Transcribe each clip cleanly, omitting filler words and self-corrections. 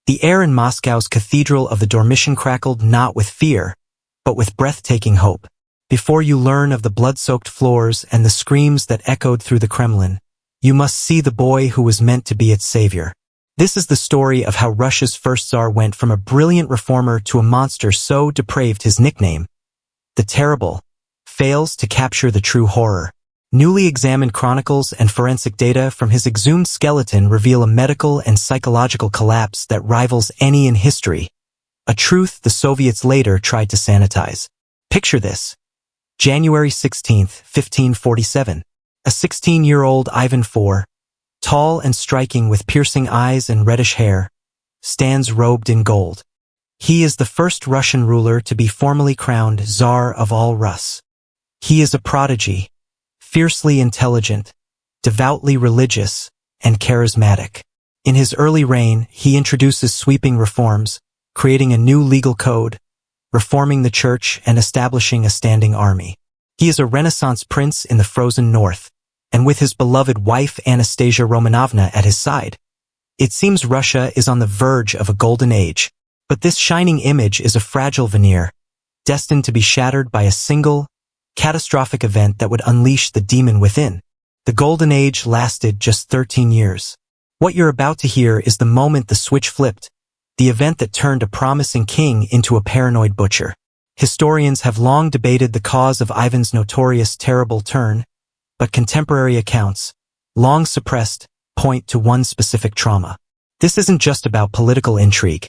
The air in Moscow's Cathedral of the Dormition crackled not with fear, but with breathtaking hope. Before you learn of the blood-soaked floors and the screams that echoed through the Kremlin, you must see the boy who was meant to be its savior. This is the story of how Russia's first Tsar went from a brilliant reformer to a monster so depraved his nickname, the Terrible, fails to capture the true horror. Newly examined chronicles and forensic data from his exhumed skeleton reveal a medical and psychological collapse that rivals any in history, a truth the Soviets later tried to sanitize. Picture this. January 16, 1547. A 16-year-old Ivan IV, tall and striking with piercing eyes and reddish hair, stands robed in gold. He is the first Russian ruler to be formally crowned Tsar of all Rus. He is a prodigy, fiercely intelligent, devoutly religious, and charismatic. In his early reign, he introduces sweeping reforms, creating a new legal code, reforming the church, and establishing a standing army. He is a Renaissance prince in the frozen north, and with his beloved wife Anastasia Romanovna at his side, it seems Russia is on the verge of a golden age. But this shining image is a fragile veneer, destined to be shattered by a single, catastrophic event that would unleash the demon within. The golden age lasted just 13 years. What you're about to hear is the moment the switch flipped, the event that turned a promising king into a paranoid butcher. Historians have long debated the cause of Ivan's notorious terrible turn, but contemporary accounts, long suppressed, point to one specific trauma. This isn't just about political intrigue.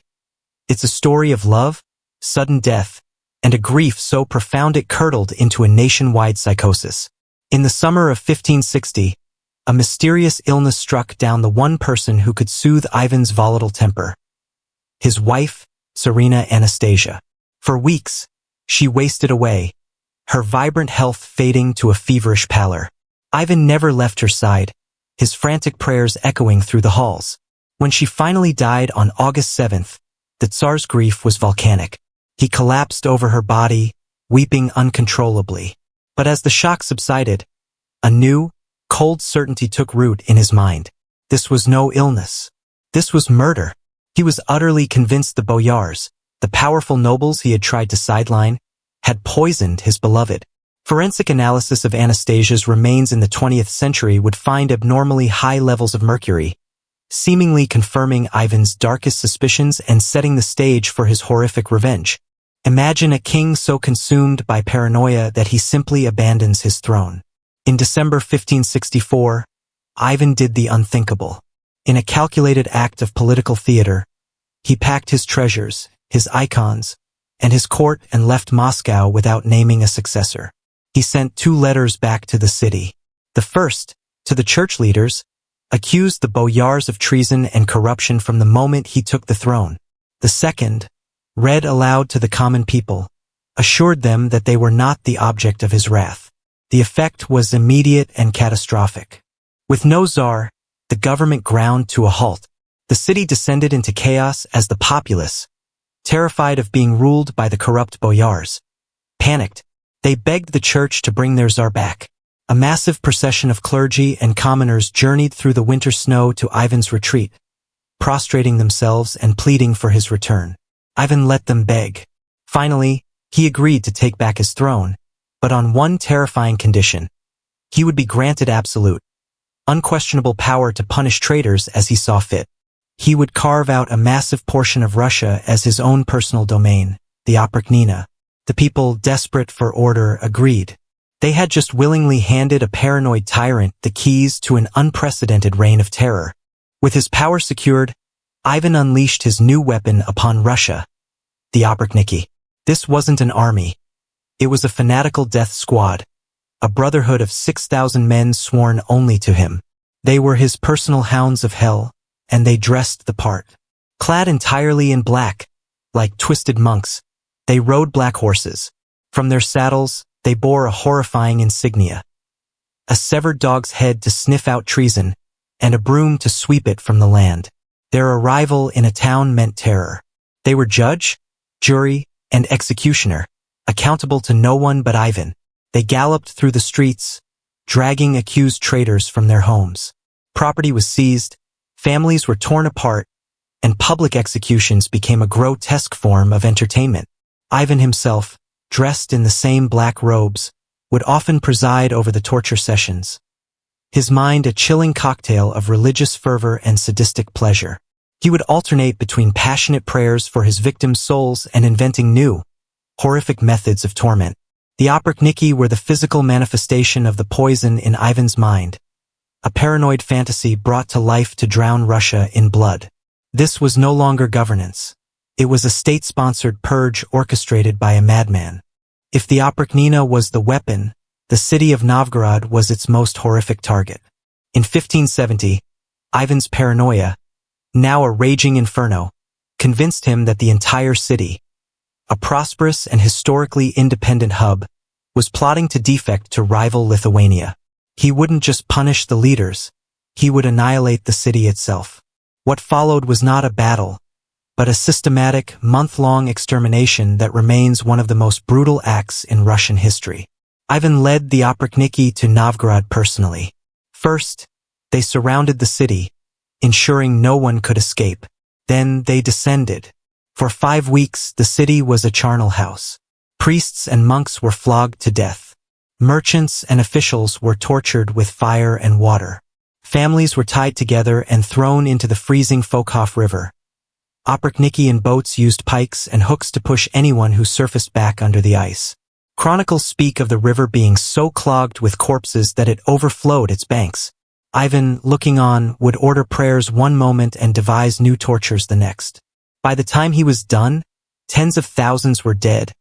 It's a story of love, sudden death, and a grief so profound it curdled into a nationwide psychosis. In the summer of 1560, a mysterious illness struck down the one person who could soothe Ivan's volatile temper. His wife, Tsarina Anastasia. For weeks, she wasted away, her vibrant health fading to a feverish pallor. Ivan never left her side, his frantic prayers echoing through the halls. When she finally died on August 7th, the Tsar's grief was volcanic. He collapsed over her body, weeping uncontrollably. But as the shock subsided, a new, cold certainty took root in his mind. This was no illness. This was murder. He was utterly convinced the boyars, the powerful nobles he had tried to sideline, had poisoned his beloved. Forensic analysis of Anastasia's remains in the 20th century would find abnormally high levels of mercury, seemingly confirming Ivan's darkest suspicions and setting the stage for his horrific revenge. Imagine a king so consumed by paranoia that he simply abandons his throne. In December 1564, Ivan did the unthinkable. In a calculated act of political theater, he packed his treasures, his icons, and his court and left Moscow without naming a successor. He sent 2 letters back to the city. The first, to the church leaders, accused the boyars of treason and corruption from the moment he took the throne. The second, read aloud to the common people, assured them that they were not the object of his wrath. The effect was immediate and catastrophic. With no czar, the government ground to a halt. The city descended into chaos as the populace, terrified of being ruled by the corrupt boyars, panicked. They begged the church to bring their czar back. A massive procession of clergy and commoners journeyed through the winter snow to Ivan's retreat, prostrating themselves and pleading for his return. Ivan let them beg. Finally, he agreed to take back his throne, but on one terrifying condition. He would be granted absolute, unquestionable power to punish traitors as he saw fit. He would carve out a massive portion of Russia as his own personal domain, the Oprichnina. The people, desperate for order, agreed. They had just willingly handed a paranoid tyrant the keys to an unprecedented reign of terror. With his power secured, Ivan unleashed his new weapon upon Russia, the Oprichniki. This wasn't an army. It was a fanatical death squad, a brotherhood of 6,000 men sworn only to him. They were his personal hounds of hell, and they dressed the part. Clad entirely in black, like twisted monks, they rode black horses. From their saddles, they bore a horrifying insignia: a severed dog's head to sniff out treason, and a broom to sweep it from the land. Their arrival in a town meant terror. They were judge, jury, and executioner, accountable to no one but Ivan. They galloped through the streets, dragging accused traitors from their homes. Property was seized, families were torn apart, and public executions became a grotesque form of entertainment. Ivan himself, dressed in the same black robes, would often preside over the torture sessions, his mind a chilling cocktail of religious fervor and sadistic pleasure. He would alternate between passionate prayers for his victims' souls and inventing new, horrific methods of torment. The oprichniki were the physical manifestation of the poison in Ivan's mind, a paranoid fantasy brought to life to drown Russia in blood. This was no longer governance. It was a state-sponsored purge orchestrated by a madman. If the oprichnina was the weapon, the city of Novgorod was its most horrific target. In 1570, Ivan's paranoia, now a raging inferno, convinced him that the entire city, a prosperous and historically independent hub, was plotting to defect to rival Lithuania. He wouldn't just punish the leaders, he would annihilate the city itself. What followed was not a battle, but a systematic, month-long extermination that remains one of the most brutal acts in Russian history. Ivan led the oprichniki to Novgorod personally. First, they surrounded the city, ensuring no one could escape. Then they descended. For 5 weeks, the city was a charnel house. Priests and monks were flogged to death. Merchants and officials were tortured with fire and water. Families were tied together and thrown into the freezing Fokhov River. Oprichniki in boats used pikes and hooks to push anyone who surfaced back under the ice. Chronicles speak of the river being so clogged with corpses that it overflowed its banks. Ivan, looking on, would order prayers one moment and devise new tortures the next. By the time he was done, tens of thousands were dead,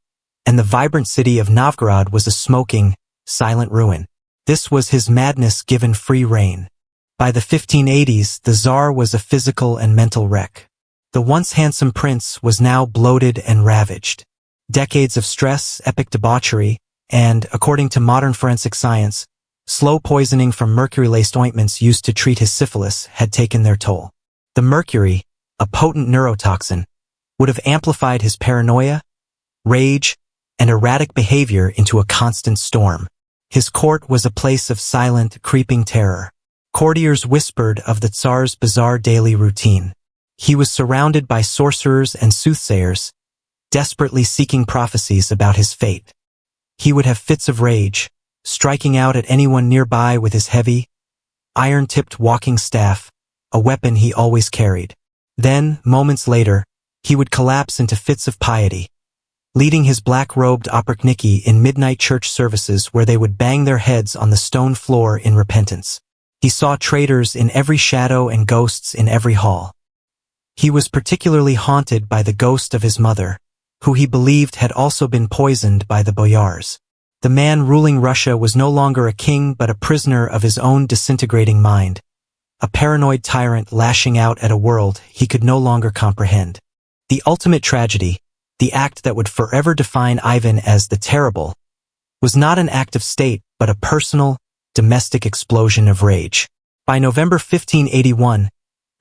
and the vibrant city of Novgorod was a smoking, silent ruin. This was his madness given free rein. By the 1580s, the Tsar was a physical and mental wreck. The once handsome prince was now bloated and ravaged. Decades of stress, epic debauchery, and, according to modern forensic science, slow poisoning from mercury-laced ointments used to treat his syphilis had taken their toll. The mercury, a potent neurotoxin, would have amplified his paranoia, rage, and erratic behavior into a constant storm. His court was a place of silent, creeping terror. Courtiers whispered of the Tsar's bizarre daily routine. He was surrounded by sorcerers and soothsayers, desperately seeking prophecies about his fate. He would have fits of rage, striking out at anyone nearby with his heavy, iron-tipped walking staff, a weapon he always carried. Then, moments later, he would collapse into fits of piety, leading his black-robed oprichniki in midnight church services where they would bang their heads on the stone floor in repentance. He saw traitors in every shadow and ghosts in every hall. He was particularly haunted by the ghost of his mother, who he believed had also been poisoned by the boyars. The man ruling Russia was no longer a king but a prisoner of his own disintegrating mind, a paranoid tyrant lashing out at a world he could no longer comprehend. The ultimate tragedy, the act that would forever define Ivan as the Terrible, was not an act of state but a personal, domestic explosion of rage. By November 1581,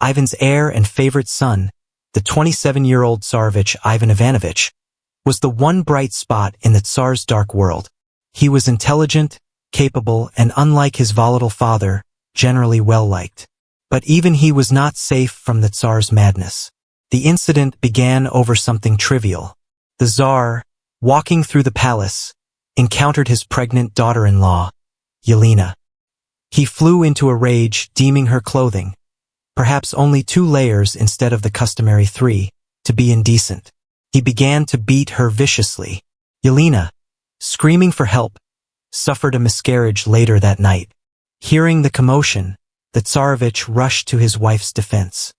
Ivan's heir and favorite son, the 27-year-old Tsarevich Ivan Ivanovich, was the one bright spot in the Tsar's dark world. He was intelligent, capable, and unlike his volatile father, generally well-liked. But even he was not safe from the Tsar's madness. The incident began over something trivial. The Tsar, walking through the palace, encountered his pregnant daughter-in-law, Yelena. He flew into a rage, deeming her clothing, perhaps only 2 layers instead of the customary 3, to be indecent. He began to beat her viciously. Yelena, screaming for help, suffered a miscarriage later that night. Hearing the commotion, the Tsarevich rushed to his wife's defense.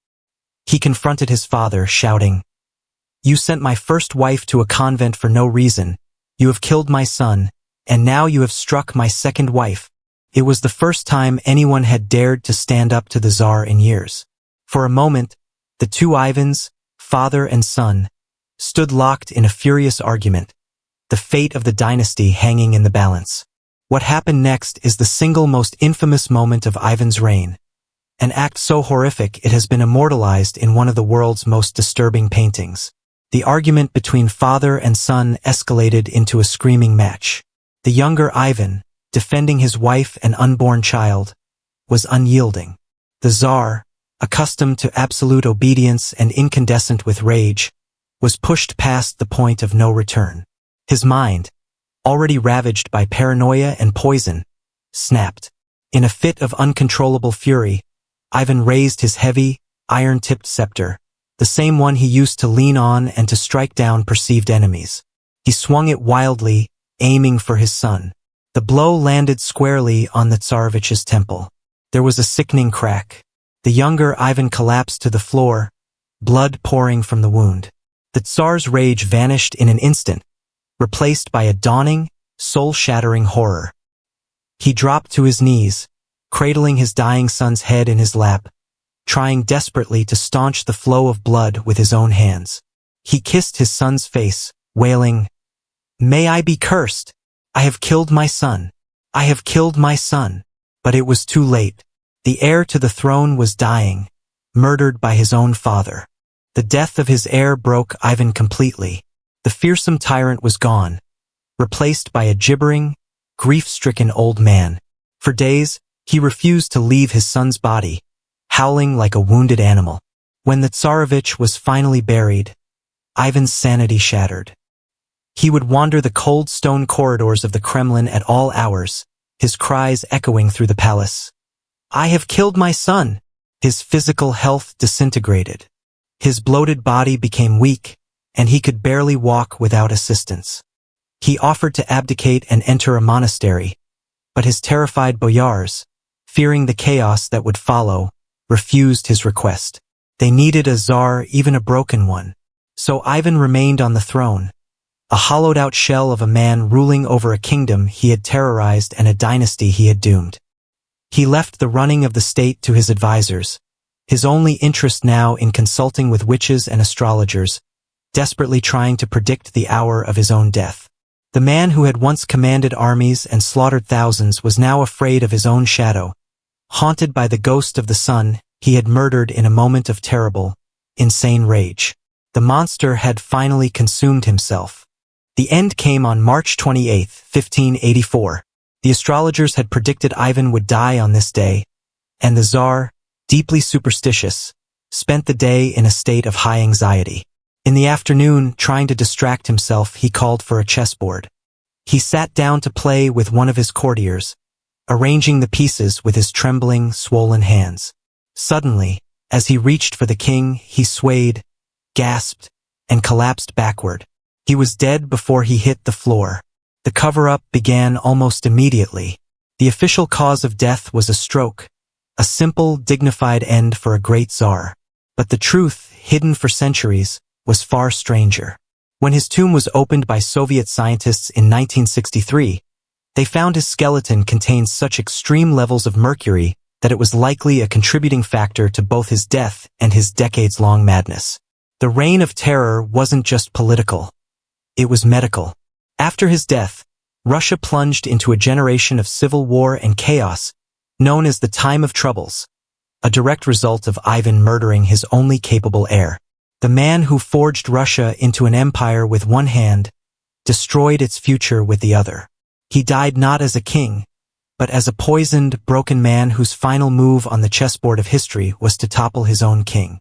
He confronted his father, shouting, "You sent my first wife to a convent for no reason, you have killed my son, and now you have struck my second wife." It was the first time anyone had dared to stand up to the Tsar in years. For a moment, the 2 Ivans, father and son, stood locked in a furious argument, the fate of the dynasty hanging in the balance. What happened next is the single most infamous moment of Ivan's reign, an act so horrific it has been immortalized in one of the world's most disturbing paintings. The argument between father and son escalated into a screaming match. The younger Ivan, defending his wife and unborn child, was unyielding. The Tsar, accustomed to absolute obedience and incandescent with rage, was pushed past the point of no return. His mind, already ravaged by paranoia and poison, snapped. In a fit of uncontrollable fury, Ivan raised his heavy, iron-tipped scepter, the same one he used to lean on and to strike down perceived enemies. He swung it wildly, aiming for his son. The blow landed squarely on the Tsarevich's temple. There was a sickening crack. The younger Ivan collapsed to the floor, blood pouring from the wound. The Tsar's rage vanished in an instant, replaced by a dawning, soul-shattering horror. He dropped to his knees, cradling his dying son's head in his lap, trying desperately to staunch the flow of blood with his own hands. He kissed his son's face, wailing, "May I be cursed! I have killed my son! I have killed my son!" But it was too late. The heir to the throne was dying, murdered by his own father. The death of his heir broke Ivan completely. The fearsome tyrant was gone, replaced by a gibbering, grief-stricken old man. For days, he refused to leave his son's body, howling like a wounded animal. When the Tsarevich was finally buried, Ivan's sanity shattered. He would wander the cold stone corridors of the Kremlin at all hours, his cries echoing through the palace. "I have killed my son!" His physical health disintegrated. His bloated body became weak, and he could barely walk without assistance. He offered to abdicate and enter a monastery, but his terrified boyars, fearing the chaos that would follow, refused his request. They needed a czar, even a broken one. So Ivan remained on the throne, a hollowed-out shell of a man ruling over a kingdom he had terrorized and a dynasty he had doomed. He left the running of the state to his advisors, his only interest now in consulting with witches and astrologers, desperately trying to predict the hour of his own death. The man who had once commanded armies and slaughtered thousands was now afraid of his own shadow, haunted by the ghost of the son he had murdered in a moment of terrible, insane rage. The monster had finally consumed himself. The end came on March 28, 1584. The astrologers had predicted Ivan would die on this day, and the Tsar, deeply superstitious, spent the day in a state of high anxiety. In the afternoon, trying to distract himself, he called for a chessboard. He sat down to play with one of his courtiers, arranging the pieces with his trembling, swollen hands. Suddenly, as he reached for the king, he swayed, gasped, and collapsed backward. He was dead before he hit the floor. The cover-up began almost immediately. The official cause of death was a stroke, a simple, dignified end for a great Tsar. But the truth, hidden for centuries, was far stranger. When his tomb was opened by Soviet scientists in 1963, they found his skeleton contained such extreme levels of mercury that it was likely a contributing factor to both his death and his decades-long madness. The reign of terror wasn't just political. It was medical. After his death, Russia plunged into a generation of civil war and chaos, known as the Time of Troubles, a direct result of Ivan murdering his only capable heir. The man who forged Russia into an empire with one hand, destroyed its future with the other. He died not as a king, but as a poisoned, broken man whose final move on the chessboard of history was to topple his own king.